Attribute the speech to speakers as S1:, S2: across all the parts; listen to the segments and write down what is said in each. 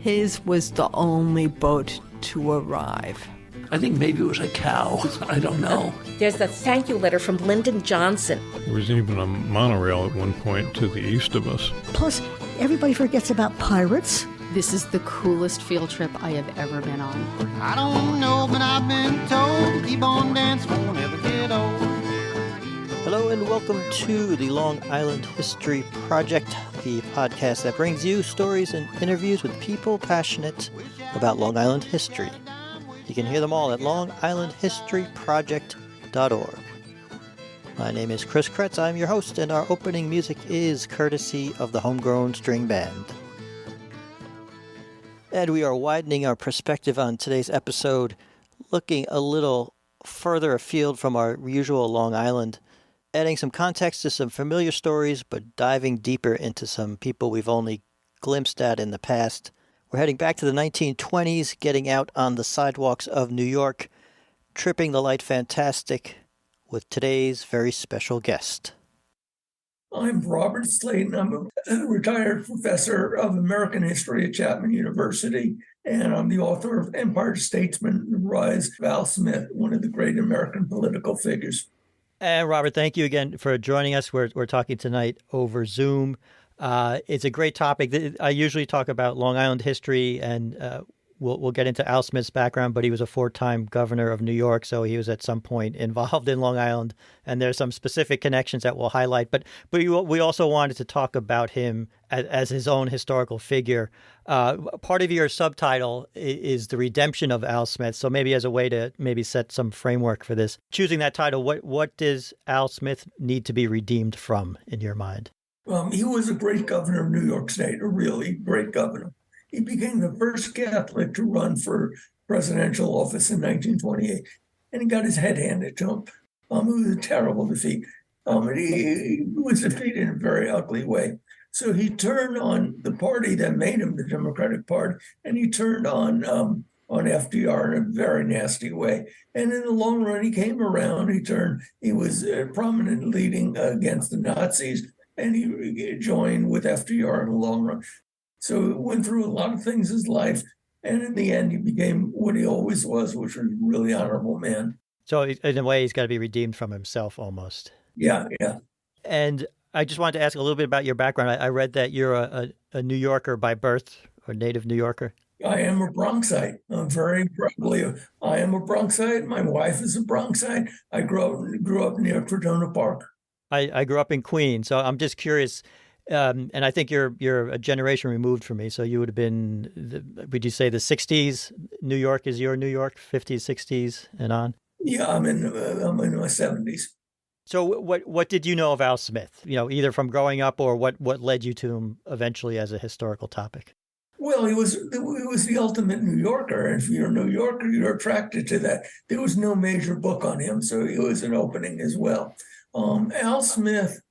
S1: His was the only boat to arrive.
S2: I think maybe it was a cow. I don't know.
S3: There's the thank you letter from Lyndon Johnson.
S4: There was even a monorail at one point to the east of us.
S5: Plus, everybody forgets about pirates.
S6: This is the coolest field trip I have ever been on.
S7: I don't know, but I've been told, keep on dancing, won't ever get old.
S8: Hello and welcome to the Long Island History Project, the podcast that brings you stories and interviews with people passionate about Long Island history. You can hear them all at longislandhistoryproject.org. My name is Chris Kretz. I'm your host, and our opening music is courtesy of the Homegrown String Band. And we are widening our perspective on today's episode, looking a little further afield from our usual Long Island, adding some context to some familiar stories, but diving deeper into some people we've only glimpsed at in the past. We're heading back to the 1920s, getting out on the sidewalks of New York, tripping the light fantastic with today's very special guest.
S9: I'm Robert Slayton. I'm a retired professor of American history at Chapman University, and I'm the author of Empire, Statesman, The Rise of Al Smith, one of the great American political figures.
S8: And Robert, thank you again for joining us. We're talking tonight over Zoom. It's a great topic. I usually talk about Long Island history, and we'll get into Al Smith's background, but he was a four-time governor of New York, so he was at some point involved in Long Island, and there's some specific connections that we'll highlight. But we also wanted to talk about him as his own historical figure. Part of your subtitle is the redemption of Al Smith, so maybe as a way to maybe set some framework for this. Choosing that title, what does Al Smith need to be redeemed from in your mind?
S9: He was a great governor of New York State, a really great governor. He became the first Catholic to run for presidential office in 1928, and he got his head handed to him. It was a terrible defeat. He was defeated in a very ugly way. So he turned on the party that made him the Democratic Party, and he turned on FDR in a very nasty way. And in the long run, he came around. He was prominent leading against the Nazis, and he joined with FDR in the long run. So he went through a lot of things in his life, and in the end, he became what he always was, which was a really honorable man.
S8: So in a way, he's got to be redeemed from himself almost.
S9: Yeah.
S8: And I just wanted to ask a little bit about your background. I read that you're a New Yorker by birth, or native New Yorker.
S9: I am a Bronxite. I'm very proudly. I am a Bronxite. My wife is a Bronxite. I grew up near Crotona Park.
S8: I grew up in Queens, so I'm just curious. And I think you're a generation removed from me, so you would have been, would you say the 60s? New York is your New York, 50s, 60s, and on?
S9: Yeah, I'm in my 70s.
S8: So what did you know of Al Smith? Either from growing up or what led you to him eventually as a historical topic?
S9: Well, he was the ultimate New Yorker. And if you're a New Yorker, you're attracted to that. There was no major book on him, so he was an opening as well. Al Smith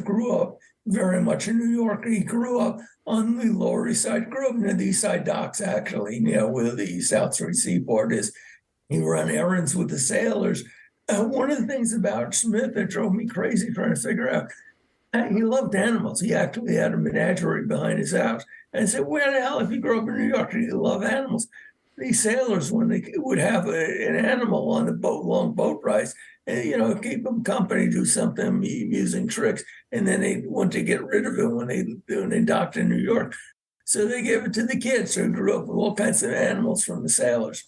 S9: grew up very much in New York. He grew up on the Lower East Side, grew up near the East Side docks, actually, where the South Street Seaport is. He ran errands with the sailors. One of the things about Smith that drove me crazy trying to figure out, he loved animals. He actually had a menagerie behind his house. And I said, where the hell, if you grew up in New York, do you love animals? These sailors, when they would have an animal on the boat, long boat rides, keep them company, do something, amusing tricks, and then they want to get rid of it when they docked in New York. So they gave it to the kids. So he grew up with all kinds of animals from the sailors.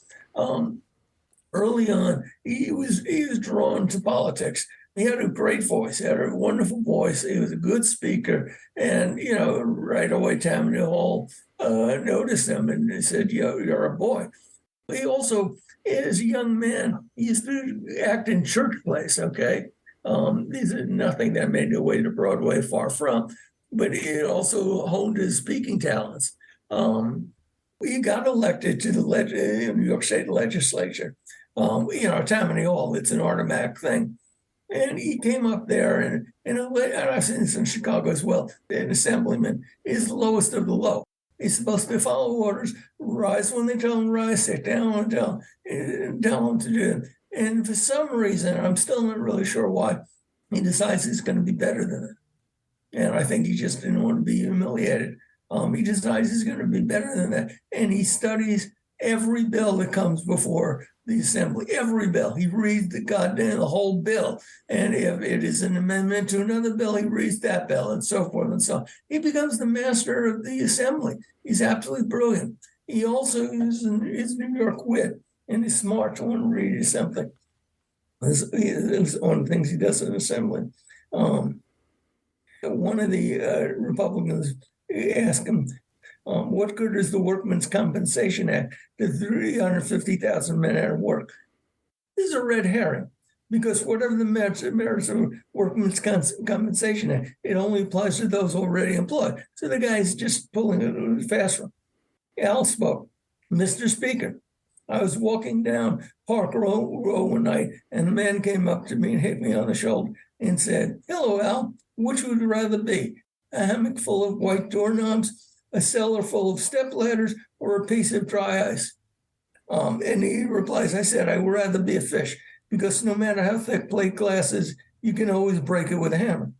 S9: Early on, he was drawn to politics. He had a great voice. He had a wonderful voice. He was a good speaker. And, right away, Tammany Hall noticed him and said, you're a boy. He also, as a young man, he used to act in church plays, okay? These are nothing that made their way to Broadway, far from. But he also honed his speaking talents. He got elected to the New York State legislature. Tammany Hall, it's an automatic thing. And he came up there, and I've seen this in Chicago as well, an assemblyman is the lowest of the low. He's supposed to follow orders, rise when they tell him to rise, sit down and tell him to do it. And for some reason, I'm still not really sure why, he decides he's going to be better than it. And I think he just didn't want to be humiliated. He decides he's going to be better than that. And he studies every bill that comes before the assembly, every bill. He reads the whole bill. And if it is an amendment to another bill, he reads that bill and so forth and so on. He becomes the master of the assembly. He's absolutely brilliant. He also uses his New York wit and he's smart to want to read something. It's one of the things he does in assembly. One of the Republicans asked him, what good is the Workmen's Compensation Act to 350,000 men out of work? This is a red herring, because whatever the merits of Workmen's Compensation Act, it only applies to those already employed. So the guy's just pulling it fast one. Al spoke, Mr. Speaker, I was walking down Park Row one night, and a man came up to me and hit me on the shoulder and said, hello, Al, which would you rather be? A hammock full of white doorknobs, a cellar full of stepladders, or a piece of dry ice? And he replies, I said, I would rather be a fish, because no matter how thick plate glass is, you can always break it with a hammer.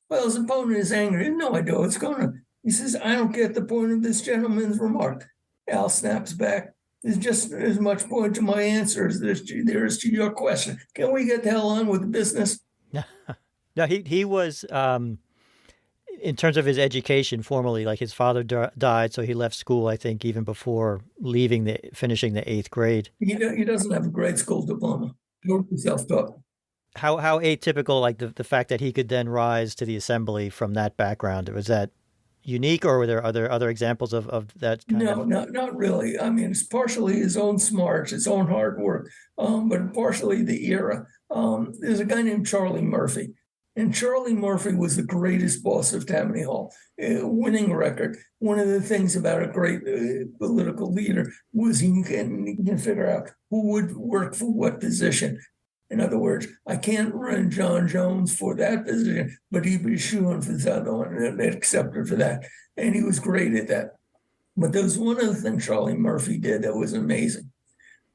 S9: Well, his opponent is angry. No, I don't. It's going to. He says, I don't get the point of this gentleman's remark. Al snaps back. There's just as much point to my answer as there is to your question. Can we get the hell on with the business?
S8: No, he was, in terms of his education formally, like his father died, so he left school, I think, even before finishing the 8th grade.
S9: He doesn't have a grade school diploma. Totally self-taught.
S8: How atypical, like the fact that he could then rise to the assembly from that background. Was that unique, or were there other examples of that kind of?
S9: No, not really. I mean, it's partially his own smarts, his own hard work, but partially the era. There's a guy named Charlie Murphy, and Charlie Murphy was the greatest boss of Tammany Hall, winning record. One of the things about a great political leader was he can figure out who would work for what position. In other words, I can't run John Jones for that position, but he'd be shooing for the other one, and they'd accept her for that. And he was great at that. But there was one other thing Charlie Murphy did that was amazing.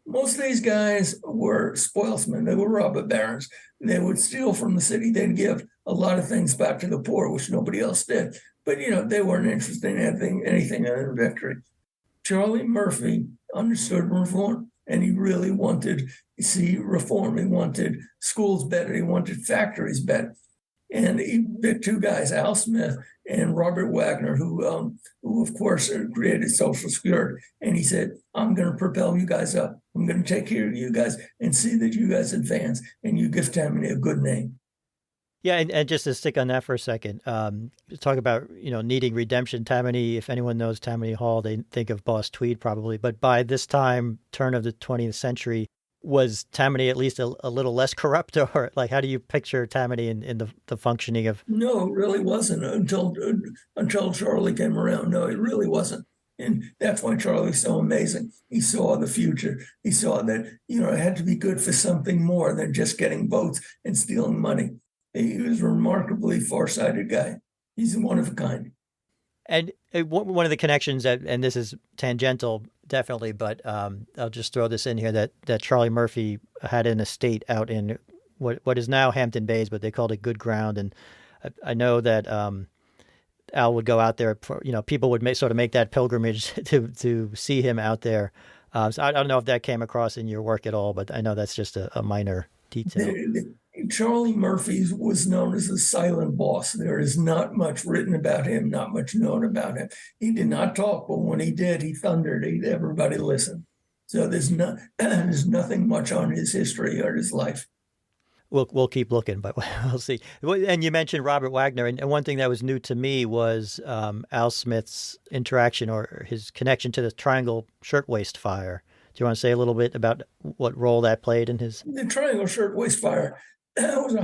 S9: Most of these guys were spoilsmen. They were robber barons. They would steal from the city. They'd give a lot of things back to the poor, which nobody else did. But, they weren't interested in anything other than victory. Charlie Murphy understood reform, and he really wanted to see reform. He wanted schools better. He wanted factories better. And he picked two guys, Al Smith and Robert Wagner, who of course created Social Security. And he said, I'm going to propel you guys up. I'm going to take care of you guys and see that you guys advance and you give Tammany a good name.
S8: Yeah, and just to stick on that for a second, talk about, needing redemption. Tammany, if anyone knows Tammany Hall, they think of Boss Tweed probably. But by this time, turn of the 20th century, was Tammany at least a little less corrupt? Or like, how do you picture Tammany in the functioning of?
S9: No, it really wasn't until Charlie came around. No, it really wasn't. And that's why Charlie's so amazing. He saw the future. He saw that, it had to be good for something more than just getting votes and stealing money. He was a remarkably farsighted guy. He's one of a kind.
S8: And one of the connections and this is tangential, definitely, but I'll just throw this in here that Charlie Murphy had an estate out in what is now Hampton Bays, but they called it Good Ground. And I know that Al would go out there. People would make that pilgrimage to see him out there. So I don't know if that came across in your work at all, but I know that's just a minor detail.
S9: Charlie Murphy was known as the silent boss. There is not much written about him, not much known about him. He did not talk, but when he did, he thundered. Everybody listened. So there's nothing much on his history or his life.
S8: We'll keep looking, but we'll see. And you mentioned Robert Wagner, and one thing that was new to me was Al Smith's interaction or his connection to the Triangle Shirtwaist fire. Do you want to say a little bit about what role that played in his? The
S9: Triangle Shirtwaist fire was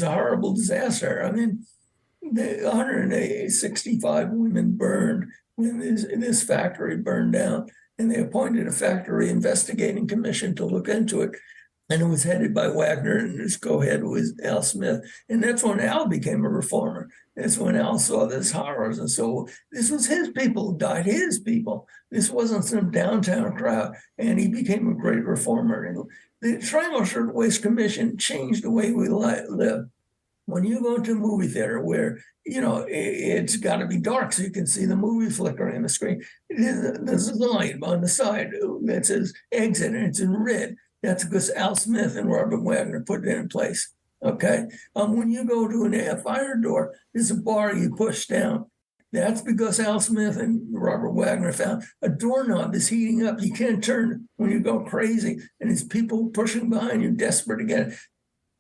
S9: a horrible disaster. I mean, 165 women burned when this factory burned down, and they appointed a factory investigating commission to look into it. And it was headed by Wagner, and his co-head was Al Smith. And that's when Al became a reformer. That's when Al saw this horrors. And so this was his people who died, his people. This wasn't some downtown crowd. And he became a great reformer. And the Triangle Shirtwaist Commission changed the way we live. When you go to a movie theater where, it's got to be dark so you can see the movie flickering on the screen, there's a line on the side that says exit, and it's in red. That's because Al Smith and Robert Wagner put it in place. Okay. When you go to a fire door, there's a bar you push down. That's because Al Smith and Robert Wagner found a doorknob is heating up. You can't turn when you go crazy, and it's people pushing behind you, desperate to get it.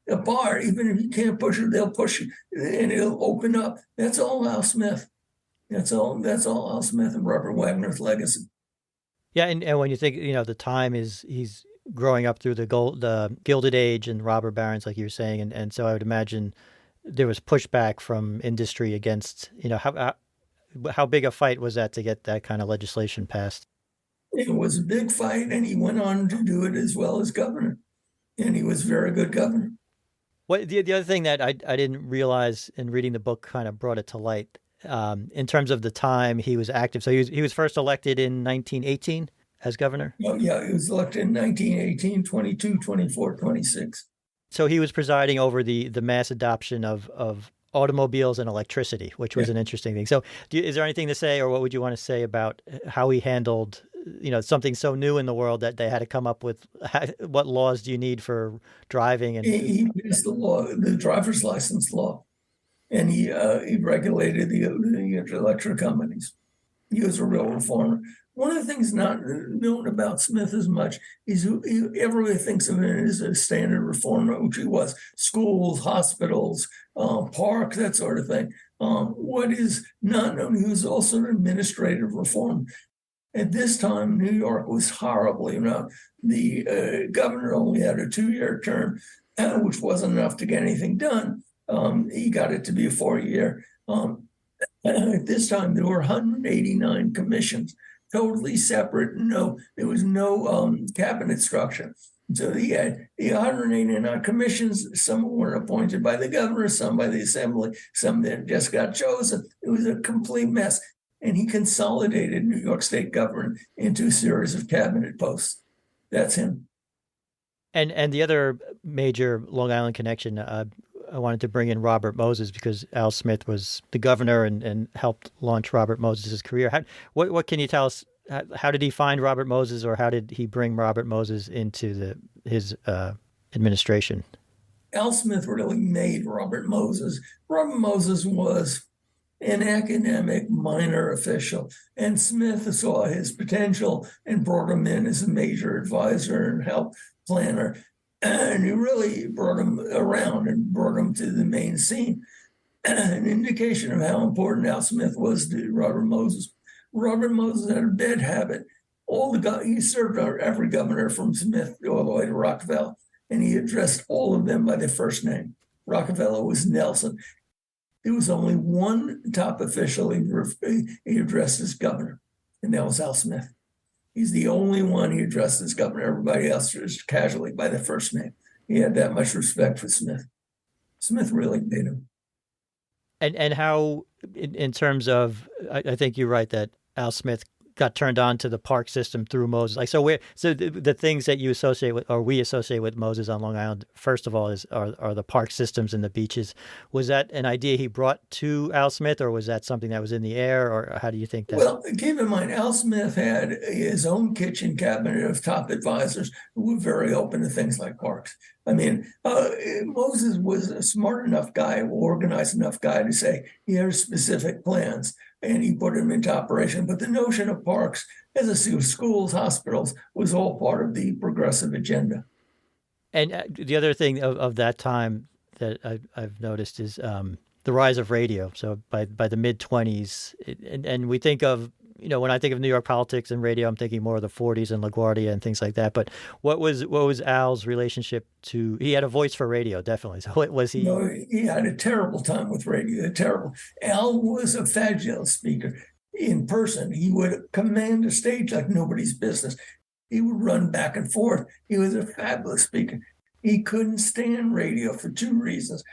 S9: A bar, even if you can't push it, they'll push it and it'll open up. That's all Al Smith. That's all Al Smith and Robert Wagner's legacy.
S8: Yeah, and when you think, the time he's growing up through the Gilded Age and robber barons, like you were saying, and so I would imagine there was pushback from industry against, how big a fight was that to get that kind of legislation passed?
S9: It was a big fight, and he went on to do it as well as governor, and he was a very good governor.
S8: What the other thing that I didn't realize in reading the book kind of brought it to light, in terms of the time he was active. So he was first elected in 1918 as governor?
S9: Oh, yeah, he was elected in 1918, 22, 24, 26.
S8: So he was presiding over the mass adoption of automobiles and electricity, which was an interesting thing. So is there anything to say, or what would you want to say about how he handled, something so new in the world that they had to come up with? What laws do you need for driving? And
S9: he passed the law, the driver's license law, and he regulated the electric companies. He was a real reformer. One of the things not known about Smith as much is everybody thinks of him as a standard reformer, which he was. Schools, hospitals, parks, that sort of thing. What is not known, he was also an administrative reform. At this time, New York was horribly wrong. The governor only had a 2-year term, which wasn't enough to get anything done. He got it to be a 4-year. At this time, there were 189 commissions, totally separate. There was no cabinet structure. So he had 189 commissions. Some were appointed by the governor, some by the assembly, some that just got chosen. It was a complete mess. And he consolidated New York State government into a series of cabinet posts. That's him.
S8: And the other major Long Island connection, I wanted to bring in Robert Moses because Al Smith was the governor and helped launch Robert Moses' career. What can you tell us? How did he find Robert Moses, or how did he bring Robert Moses into his administration?
S9: Al Smith really made Robert Moses. Robert Moses was an academic minor official, and Smith saw his potential and brought him in as a major advisor and help planner. And he really brought him around and brought him to the main scene. An indication of how important Al Smith was to Robert Moses. Robert Moses had a bad habit. He served every governor from Smith all the way to Rockefeller, and he addressed all of them by their first name. Rockefeller was Nelson. There was only one top official he addressed as governor, and that was Al Smith. He's the only one he addressed as governor. Everybody else just casually by their first name. He had that much respect for Smith. Smith really made him. And how, in terms of, I think you're right that Al Smith got turned on to the park system through Moses. So the things that you associate with, or we associate with Moses on Long Island, first of all, are the park systems and the beaches. Was that an idea he brought to Al Smith, or was that something that was in the air, or how do you think that? Well, keep in mind, Al Smith had his own kitchen cabinet of top advisors who were very open to things like parks. I mean, Moses was a smart enough guy, organized enough guy to say, here's specific plans, and he put them into operation. But the notion of parks, as I see, schools, hospitals, was all part of the progressive agenda.
S8: And the other thing of that time that I've noticed is the rise of radio. So by the mid-20s, and we think of, when I think of New York politics and radio, I'm thinking more of the 40s and LaGuardia and things like that. But what was Al's relationship to? He had a voice for radio, definitely. So was he?
S9: No, he had a terrible time with radio. Terrible. Al was a fabulous speaker. In person, he would command a stage like nobody's business. He would run back and forth. He was a fabulous speaker. He couldn't stand radio for two reasons.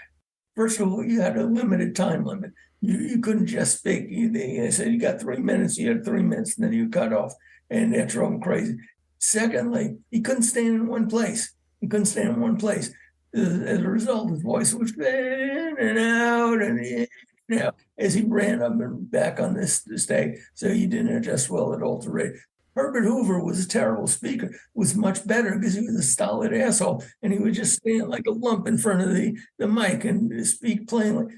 S9: First of all, you had a limited time limit. You couldn't just speak. They said you got 3 minutes, you had 3 minutes, and then you cut off, and that drove him crazy. Secondly, he couldn't stand in one place. As a result, his voice was in and out and in and out as he ran up and back on this stage. So he didn't adjust well at all to rate. Herbert Hoover was a terrible speaker, was much better because he was a stolid asshole and he would just stand like a lump in front of the mic and speak plainly.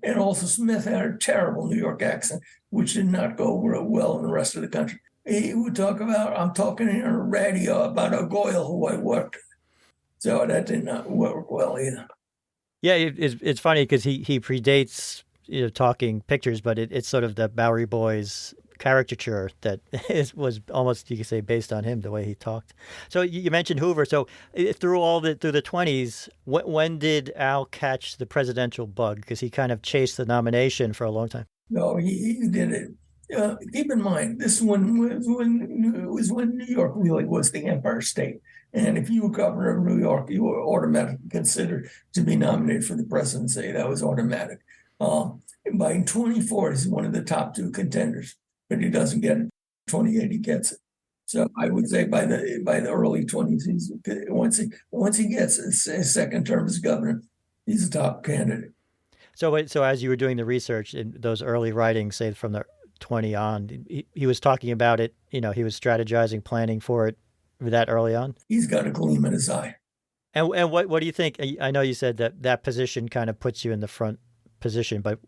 S9: And also Smith had a terrible New York accent, which did not go real well in the rest of the country. He would talk about, I'm talking on a radio about a Goyle who I worked with. So that did not work well either.
S8: Yeah, it's funny because he predates talking pictures, but it's sort of the Bowery Boys caricature that was almost, you could say, based on him, the way he talked. So you mentioned Hoover. So through the 20s, when did Al catch the presidential bug? Because he kind of chased the nomination for a long time.
S9: No, he did it. Keep in mind, this one was when New York really was the Empire State. And if you were governor of New York, you were automatically considered to be nominated for the presidency. That was automatic. By 24, he's one of the top two contenders, but he doesn't get it. 28, he gets it. So I would say by the early 20s, once he gets his second term as governor, he's a top candidate.
S8: So as you were doing the research in those early writings, say from the 20 on, he was talking about it. He was strategizing, planning for it that early on.
S9: He's got a gleam in his eye.
S8: And what do you think? I know you said that position kind of puts you in the front position, but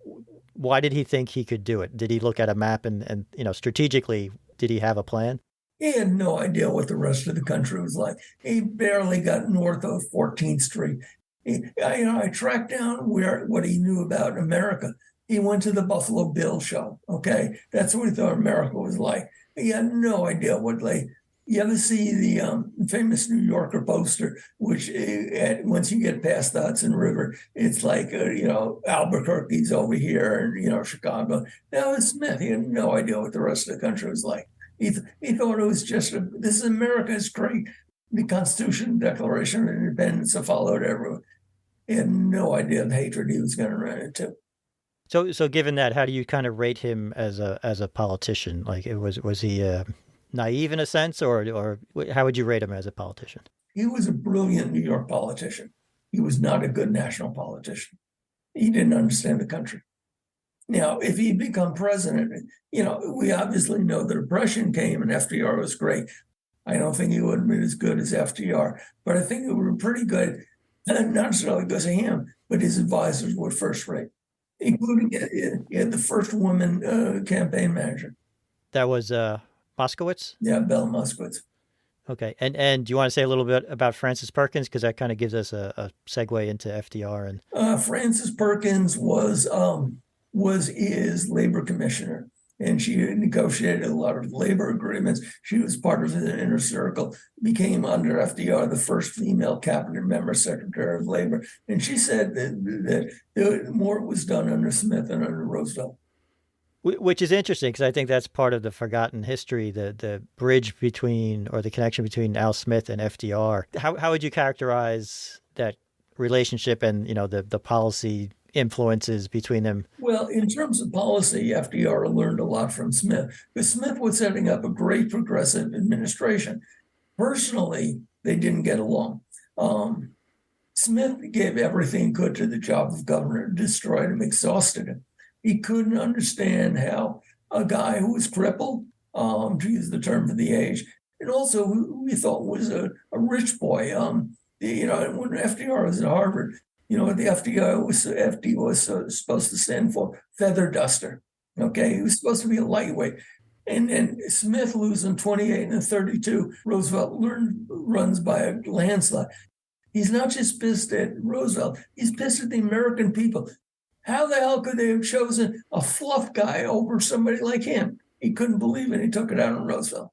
S8: why did he think he could do it? Did he look at a map and strategically, did he have a plan?
S9: He had no idea what the rest of the country was like. He barely got north of 14th Street. I tracked down what he knew about America. He went to the Buffalo Bill show. Okay, that's what he thought America was like. He had no idea what You ever see the famous New Yorker poster, which once you get past the Hudson River, it's like, Albuquerque's over here and, Chicago. That was Smith. He had no idea what the rest of the country was like. He thought it was just, this is America, it's great. The Constitution, Declaration of Independence are followed everywhere. He had no idea the hatred he was going to run into.
S8: So given that, how do you kind of rate him as a politician? Like, was he naive in a sense, or how would you rate him as a politician?
S9: He was a brilliant New York politician. He was not a good national politician. He didn't understand the country. Now, if he'd become president, we obviously know the Depression came and FDR was great. I don't think he would have been as good as FDR, but I think it would have been pretty good, not necessarily because of him, but his advisors were first rate, including he had the first woman campaign manager.
S8: That was Moskowitz?
S9: Yeah, Belle Moskowitz.
S8: Okay. And do you want to say a little bit about Frances Perkins? Because that kind of gives us a segue into FDR. And
S9: Frances Perkins was his labor commissioner, and she negotiated a lot of labor agreements. She was part of the inner circle, became under FDR the first female cabinet member, Secretary of Labor. And she said that more was done under Smith than under Roosevelt.
S8: Which is interesting, because I think that's part of the forgotten history, the bridge between, or the connection between Al Smith and FDR. How would you characterize that relationship and, the policy influences between them?
S9: Well, in terms of policy, FDR learned a lot from Smith, because Smith was setting up a great progressive administration. Personally, they didn't get along. Smith gave everything he could to the job of governor, destroyed him, exhausted him. He couldn't understand how a guy who was crippled, to use the term for the age, and also who we thought was a rich boy. When FDR was at Harvard, what the FD was supposed to stand for? Feather duster. Okay, he was supposed to be a lightweight. And then Smith losing 28 and 32. Roosevelt runs by a landslide. He's not just pissed at Roosevelt, he's pissed at the American people. How the hell could they have chosen a fluff guy over somebody like him? He couldn't believe it. He took it out on Roosevelt.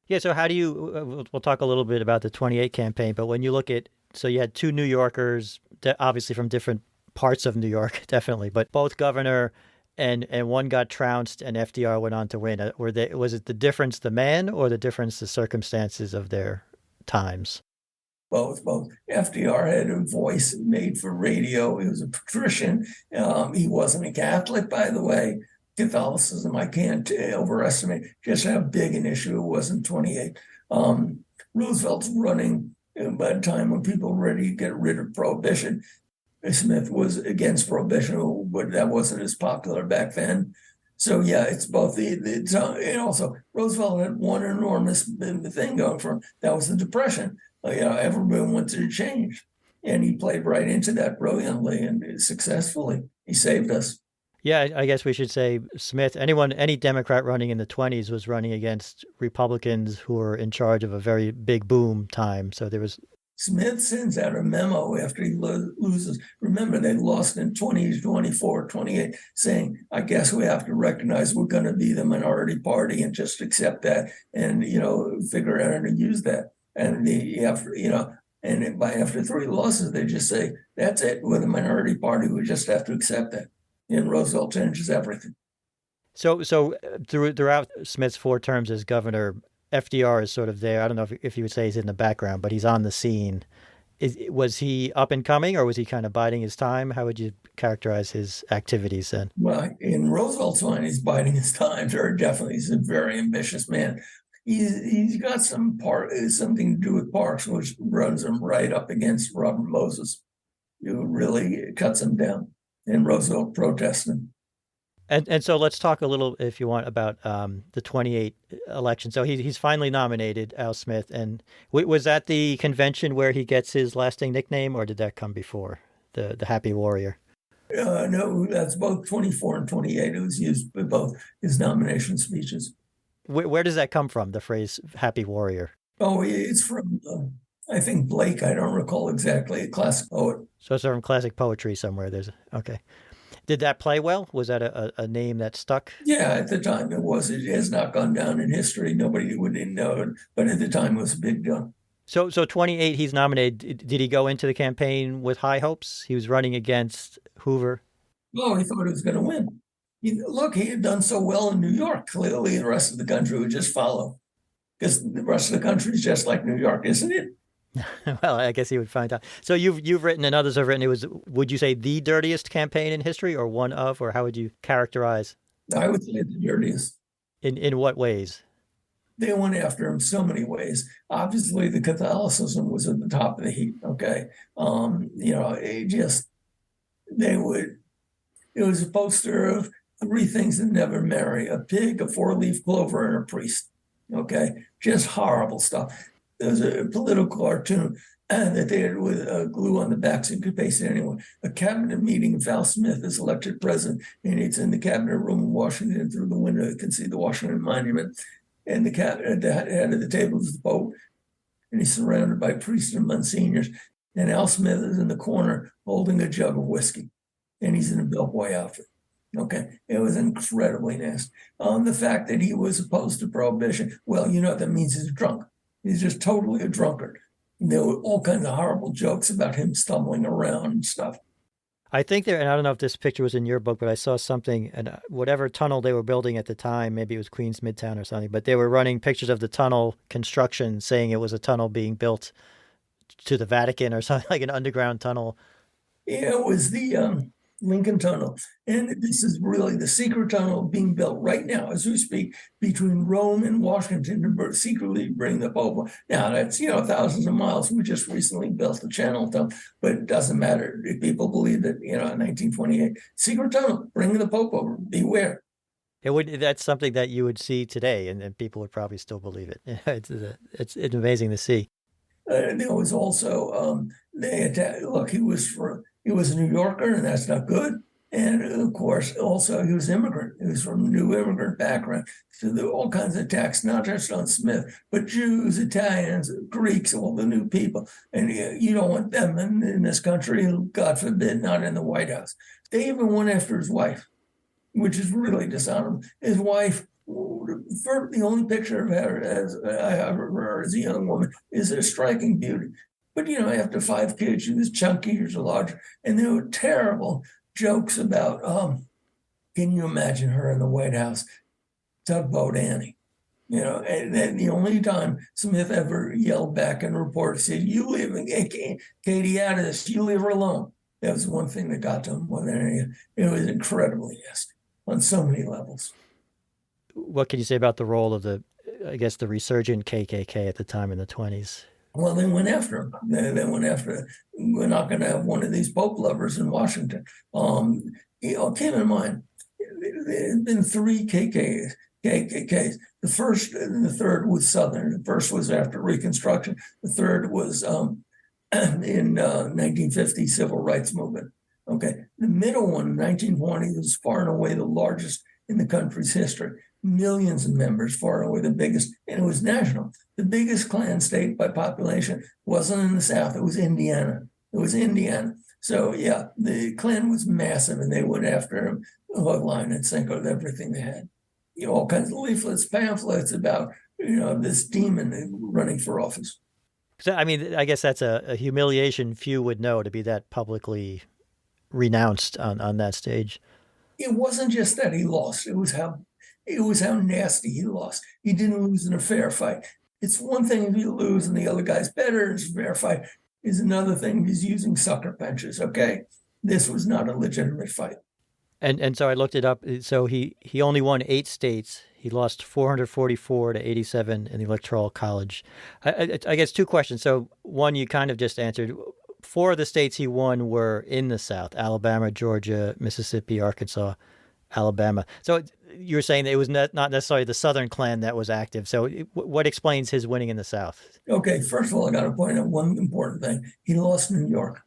S8: Yeah, so how do you, we'll talk a little bit about the 28 campaign, but when you look at, so you had two New Yorkers, obviously from different parts of New York, definitely, but both governor and one got trounced and FDR went on to win. Was it the difference the man or the difference the circumstances of their times?
S9: Both. FDR had a voice made for radio. He was a patrician. He wasn't a Catholic, by the way. Catholicism, I can't overestimate just how big an issue it was in 28. Roosevelt's running by the time when people were ready to get rid of prohibition, Smith was against prohibition, but that wasn't as popular back then. So yeah, it's both and also Roosevelt had one enormous thing going for him. That was the Depression. Everyone wanted to change, and he played right into that brilliantly and successfully. He saved us.
S8: Yeah, I guess we should say Smith, any Democrat running in the 20s was running against Republicans who were in charge of a very big boom time. So there was...
S9: Smith sends out a memo after he loses. Remember, they lost in 20, 24, 28, saying, I guess we have to recognize we're going to be the minority party and just accept that and, figure out how to use that. And after 3 losses, they just say, that's it. We're the minority party. We just have to accept that. And Roosevelt changes everything.
S8: So throughout Smith's 4 terms as governor, FDR is sort of there. I don't know if you would say he's in the background, but he's on the scene. Was he up and coming, or was he kind of biding his time? How would you characterize his activities then?
S9: Well, in Roosevelt's mind, he's biding his time. Very definitely, he's a very ambitious man. He's got something to do with parks, which runs him right up against Robert Moses. It really cuts him down, and Roosevelt protests him.
S8: And so let's talk a little, if you want, about the 28 election. So he's finally nominated, Al Smith. And was that the convention where he gets his lasting nickname, or did that come before, the Happy Warrior?
S9: No, that's both 24 and 28. It was used in both his nomination speeches.
S8: Where does that come from, the phrase Happy Warrior?
S9: Oh, it's from, I think, Blake. I don't recall exactly, a classic poet.
S8: So it's from classic poetry somewhere. Okay. Did that play well? Was that a name that stuck?
S9: Yeah, at the time it was. It has not gone down in history. Nobody would know it, but at the time it was a big deal.
S8: So 28, he's nominated. Did he go into the campaign with high hopes? He was running against Hoover.
S9: Oh, he thought he was going to win. He had done so well in New York. Clearly, the rest of the country would just follow, because the rest of the country is just like New York, isn't it?
S8: Well, I guess he would find out. So you've written, and others have written, it was, would you say, the dirtiest campaign in history, or one of, or how would you characterize?
S9: I would say the dirtiest.
S8: In what ways?
S9: They went after him so many ways. Obviously, the Catholicism was at the top of the heap. Okay, it was a poster of 3 things that never marry: a pig, a 4-leaf clover, and a priest. Okay, just horrible stuff. There was a political cartoon that they had with glue on the back so you could paste it anywhere. A cabinet meeting, and Al Smith is elected president, and it's in the cabinet room in Washington. Through the window, you can see the Washington Monument. And the cabinet at the head of the table is the Pope, and he's surrounded by priests and monsignors. And Al Smith is in the corner holding a jug of whiskey, and he's in a bellboy outfit. Okay, it was incredibly nasty. The fact that he was opposed to prohibition, well, that means he's drunk. He's just totally a drunkard. And there were all kinds of horrible jokes about him stumbling around and stuff.
S8: I think and I don't know if this picture was in your book, but I saw something, and whatever tunnel they were building at the time, maybe it was Queens Midtown or something, but they were running pictures of the tunnel construction, saying it was a tunnel being built to the Vatican or something, like an underground tunnel.
S9: Yeah, it was the Lincoln Tunnel. And this is really the secret tunnel being built right now as we speak between Rome and Washington to secretly bring the Pope. Now, that's, thousands of miles. We just recently built the Channel Tunnel, but it doesn't matter. If people believe that, in 1928, secret tunnel, bring the Pope over, beware.
S8: That's something that you would see today, and people would probably still believe it. It's amazing to see.
S9: There was also, he was a New Yorker, and that's not good. And of course, also he was immigrant. He was from a new immigrant background. So there were all kinds of attacks, not just on Smith, but Jews, Italians, Greeks, all the new people. And you don't want them in this country, God forbid, not in the White House. They even went after his wife, which is really dishonorable. His wife, the only picture of her as a young woman is a striking beauty. But, after 5 kids, she was chunky, she was larger. And there were terrible jokes about, can you imagine her in the White House? Tugboat Annie. And then the only time Smith ever yelled back in report, said, you leave Katie out of this, you leave her alone. That was one thing that got to him more than anything. It was incredibly nasty on so many levels.
S8: What can you say about the role of the resurgent KKK at the time in the 20s?
S9: Well, they went after him. They went after. We're not going to have one of these Pope lovers in Washington. Keep in mind, there have been three KKKs. The first and the third was Southern. The first was after Reconstruction. The third was in 1950 Civil Rights Movement. Okay, the middle one, 1920, was far and away the largest in the country's history. Millions of members, far and away the biggest, and it was national. The biggest Klan state by population wasn't in the South, it was Indiana. So yeah, the Klan was massive, and they went after him hook, line, and sinker with everything they had. All kinds of leaflets, pamphlets about this demon running for office.
S8: So, I mean, I guess that's a humiliation few would know, to be that publicly renounced on that stage.
S9: It wasn't just that he lost; it was how nasty he lost. He didn't lose in a fair fight. It's one thing if you lose and the other guy's better. It's a fair fight. Is another thing if he's using sucker punches. Okay, this was not a legitimate fight.
S8: And so I looked it up. So he only won 8 states. He lost 444 to 87 in the Electoral College. I guess 2 questions. So one, you kind of just answered. 4 of the states he won were in the South: Alabama, Georgia, Mississippi, Arkansas, Alabama. So you're saying that it was not necessarily the Southern Klan that was active. So what explains his winning in the South?
S9: Okay, first of all, I got to point out one important thing. He lost New York.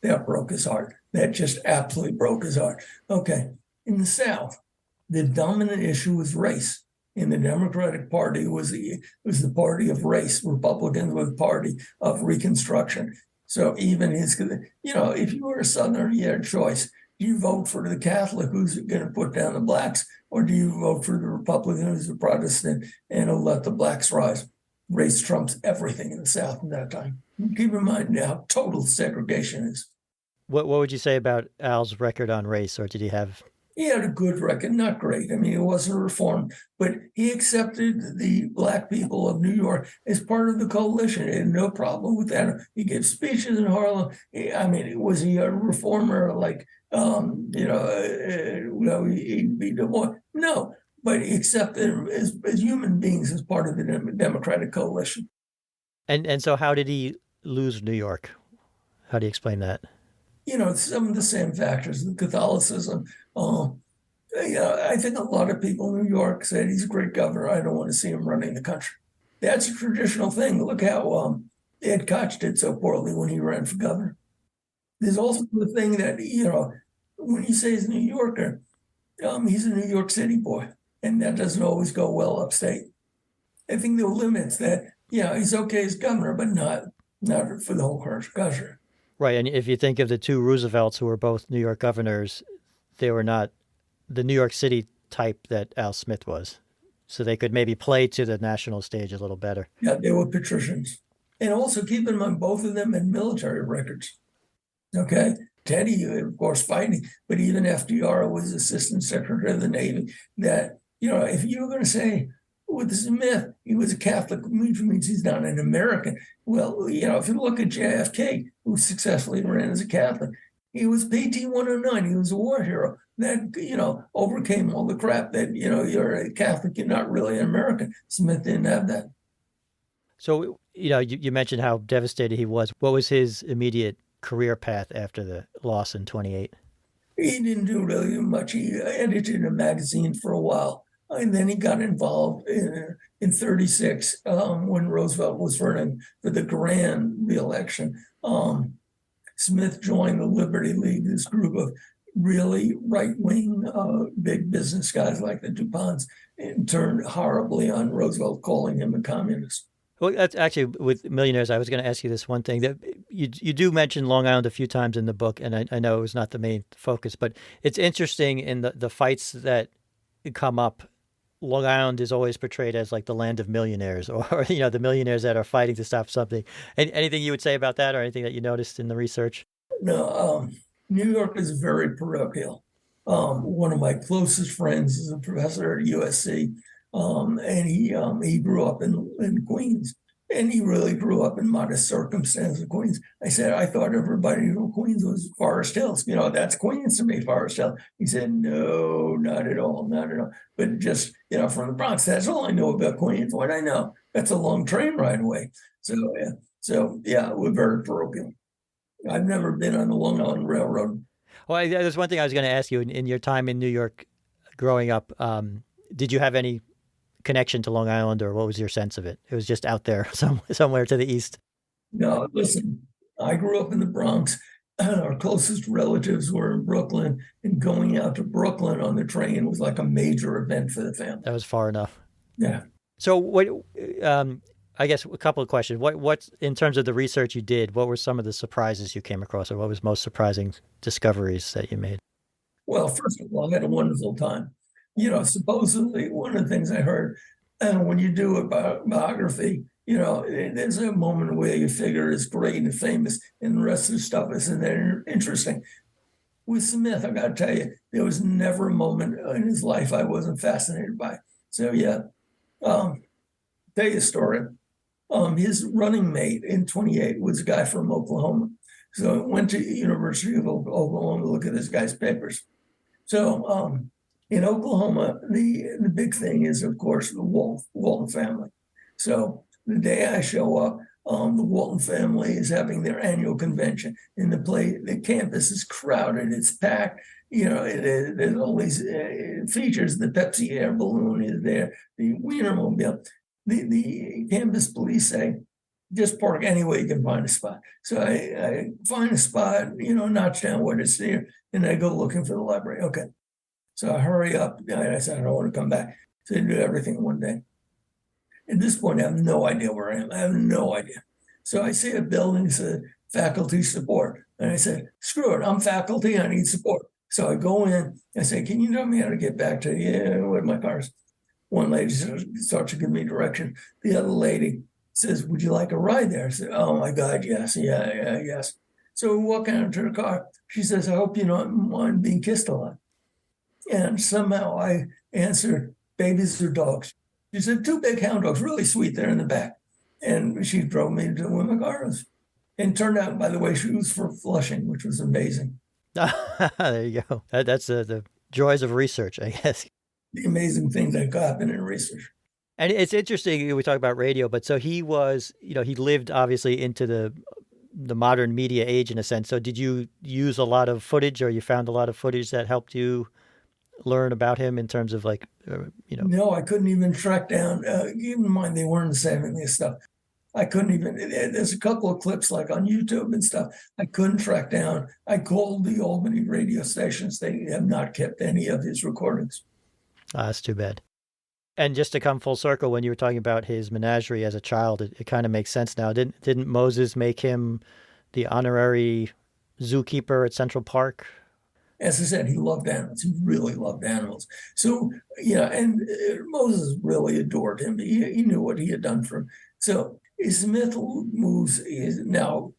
S9: That broke his heart. That just absolutely broke his heart. Okay, in the South, the dominant issue was race. In the Democratic Party, it was the party of race. Republicans were the party of Reconstruction. So even if you were a Southerner, you had a choice. Do you vote for the Catholic who's going to put down the blacks, or do you vote for the Republican who's a Protestant and will let the blacks rise? Race trumps everything in the South at that time. Keep in mind how total segregation is.
S8: What would you say about Al's record on race, or did he have?
S9: He had a good record, not great. I mean, it wasn't a reform, but he accepted the black people of New York as part of the coalition. He had no problem with that. He gave speeches in Harlem. I mean, was he a reformer like, he'd be the one? No, but he accepted them as human beings as part of the Democratic coalition.
S8: And so how did he lose New York? How do you explain that?
S9: Some of the same factors, the Catholicism. I think a lot of people in New York said he's a great governor. I don't want to see him running the country. That's a traditional thing. Look how Ed Koch did so poorly when he ran for governor. There's also the thing that, when you say he's a New Yorker, he's a New York City boy, and that doesn't always go well upstate. I think there are limits that, he's okay as governor, but not for the whole country.
S8: Right, and if you think of the 2 Roosevelts who were both New York governors, they were not the New York City type that Al Smith was. So they could maybe play to the national stage a little better.
S9: Yeah, they were patricians. And also keep in mind, both of them had military records. Okay? Teddy, of course, fighting, but even FDR was Assistant Secretary of the Navy. That, if you were going to say, with Smith, he was a Catholic, which means he's not an American. Well, if you look at JFK, who successfully ran as a Catholic, he was PT 109. He was a war hero that, overcame all the crap that, you're a Catholic, you're not really an American. Smith didn't have that.
S8: So, you mentioned how devastated he was. What was his immediate career path after the loss in 28?
S9: He didn't do really much. He edited a magazine for a while. And then he got involved in 36 when Roosevelt was running for the grand re-election. Smith joined the Liberty League, this group of really right-wing big business guys like the DuPonts, and turned horribly on Roosevelt, calling him a communist.
S8: Well, that's actually with millionaires. I was going to ask you this one thing that you do mention Long Island a few times in the book, and I know it was not the main focus, but it's interesting in the fights that come up. Long Island is always portrayed as like the land of millionaires, or the millionaires that are fighting to stop something. Anything you would say about that, or anything that you noticed in the research?
S9: No, New York is very parochial. One of my closest friends is a professor at USC, and he grew up in Queens, and he really grew up in modest circumstances in Queens. I said, I thought everybody knew Queens was Forest Hills. That's Queens to me, Forest Hills. He said, no, not at all, not at all. But just, from the Bronx, that's all I know about Queens. What I know, that's a long train ride away. So So yeah, we're very parochial. I've never been on the Long Island Railroad.
S8: Well, there's one thing I was going to ask you. In your time in New York growing up, did you have any connection to Long Island, or what was your sense of it? It was just out there somewhere to the east.
S9: No, listen, I grew up in the Bronx. Our closest relatives were in Brooklyn, and going out to Brooklyn on the train was like a major event for the family.
S8: That was far enough.
S9: Yeah.
S8: So what? I guess a couple of questions. What in terms of the research you did? What were some of the surprises you came across, or what was most surprising discoveries that you made?
S9: Well, first of all, I had a wonderful time. Supposedly one of the things I heard, when you do a biography, there's a moment where you figure it's great and famous, and the rest of the stuff isn't that interesting. With Smith, I got to tell you, there was never a moment in his life I wasn't fascinated by. So yeah, tell you a story. His running mate in 28 was a guy from Oklahoma. So I went to University of Oklahoma to look at this guy's papers. So in Oklahoma, the big thing is, of course, the Walton family. So the day I show up, the Walton family is having their annual convention. And the campus is crowded, it's packed. There's all these features. The Pepsi air balloon is there, the Wienermobile. The campus police say, just park any way you can find a spot. So I find a spot, notch down what is there, and I go looking for the library. Okay. So I hurry up. I said, I don't want to come back. So I do everything in one day. At this point, I have no idea where I am. I have no idea. So I see a building says faculty support. And I said, screw it, I'm faculty, I need support. So I go in, I say, can you tell me how to get back to where my car is? One lady starts to give me direction. The other lady says, would you like a ride there? I said, oh my God, yes, yes. So we walk out into the car. She says, I hope you don't mind being kissed a lot. And somehow I answered, babies or dogs. She said, 2 big hound dogs, really sweet, they're in the back. And she drove me to where my car was. And turned out, by the way, she was for Flushing, which was amazing.
S8: There you go. That's the joys of research, I guess.
S9: The amazing things that happen in research.
S8: And it's interesting, we talk about radio, but so he was, he lived obviously into the modern media age in a sense. So did you use a lot of footage, or you found a lot of footage that helped you learn about him in terms of
S9: No, I couldn't even track down, keep in mind they weren't saving this stuff. I couldn't even, there's a couple of clips like on YouTube and stuff. I couldn't track down. I called the Albany radio stations. They have not kept any of his recordings.
S8: That's too bad. And just to come full circle, when you were talking about his menagerie as a child, it kind of makes sense now. Didn't Moses make him the honorary zookeeper at Central Park?
S9: As I said, he loved animals. He really loved animals. So, and Moses really adored him. He knew what he had done for him. So Smith moves, he is now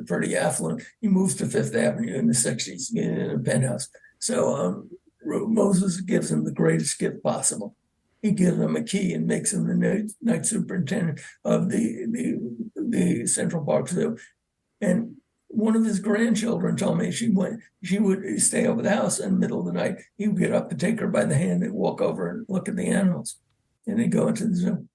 S9: pretty affluent. He moves to Fifth Avenue in the 60s in a penthouse. So Moses gives him the greatest gift possible. He gives him a key and makes him the night superintendent of the Central Park Zoo. And one of his grandchildren told me she would stay over the house in the middle of the night. He would get up and take her by the hand and walk over and look at the animals, and then go into the zoo.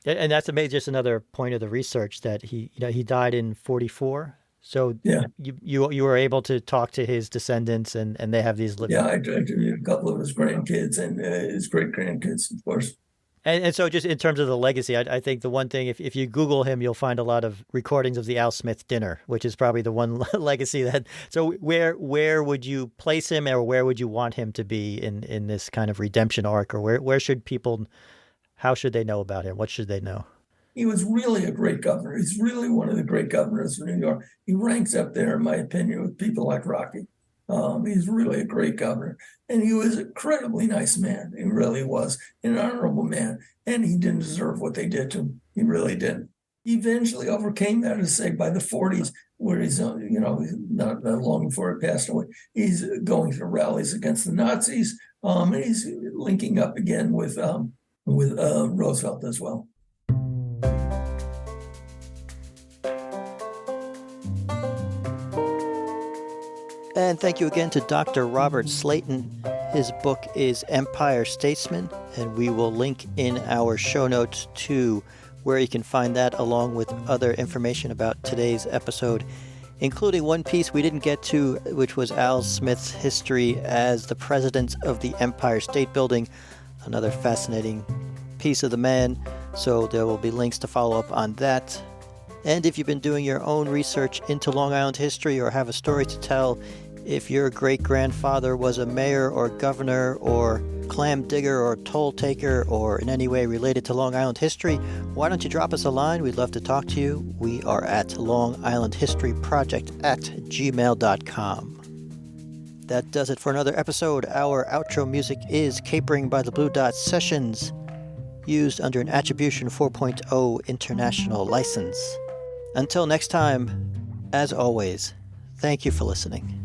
S8: And that's just another point of the research that he died in 1944. So
S9: yeah,
S8: you were able to talk to his descendants, and they have these living.
S9: Yeah, I interviewed a couple of his grandkids and his great grandkids, of course.
S8: And so just in terms of the legacy, I think the one thing, if you Google him, you'll find a lot of recordings of the Al Smith dinner, which is probably the one legacy that. So where would you place him, or where would you want him to be in this kind of redemption arc, or where should people, how should they know about him? What should they know?
S9: He was really a great governor. He's really one of the great governors of New York. He ranks up there, in my opinion, with people like Rocky. He's really a great governor. And he was an incredibly nice man. He really was an honorable man. And he didn't deserve what they did to him. He really didn't. He eventually overcame that, to say, by the 40s, where he's, not long before he passed away, he's going to rallies against the Nazis. And he's linking up again with Roosevelt as well.
S8: And thank you again to Dr. Robert Slayton. His book is Empire Statesman, and we will link in our show notes to where you can find that along with other information about today's episode, including one piece we didn't get to, which was Al Smith's history as the president of the Empire State Building, another fascinating piece of the man. So there will be links to follow up on that. And if you've been doing your own research into Long Island history or have a story to tell, if your great-grandfather was a mayor or governor or clam digger or toll taker or in any way related to Long Island history, why don't you drop us a line? We'd love to talk to you. We are at longislandhistoryproject@gmail.com. That does it for another episode. Our outro music is Capering by the Blue Dot Sessions, used under an Attribution 4.0 international license. Until next time, as always, thank you for listening.